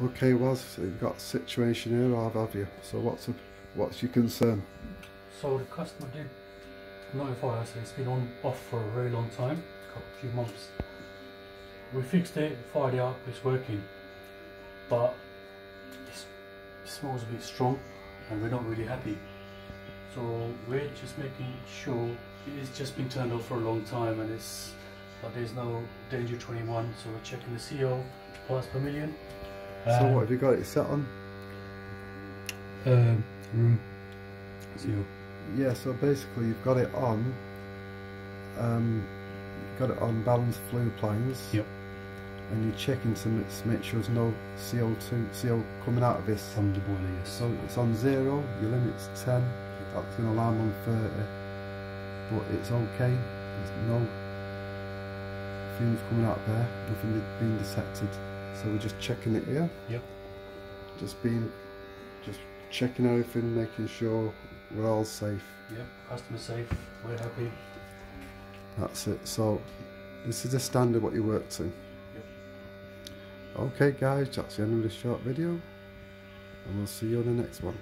Okay, so you've got a situation here, or have you? So what's your concern? So the customer did notify us it's been on off for a very long time, a few months. We fixed it, fired it up, it's working, but it smells a bit strong and we're not really happy. So we're just making sure it's just been turned off for a long time and but there's no danger 21, so we're checking the CO parts per million. So what have you got it set on? Room CO. Yeah, so basically you've got it on balanced flue planes. Yep. And you're checking to make sure there's no CO coming out of this. From the boiler, yes. So it's on 0, your limit's 10, that's going to alarm on 30, but it's okay, there's no fumes coming out there, nothing being detected. So we're just checking it here. Yep. Just checking everything, making sure we're all safe. Yep, customer safe, we're happy. That's it. So this is the standard what you work to. Yep. Okay guys, that's the end of this short video, and we'll see you on the next one.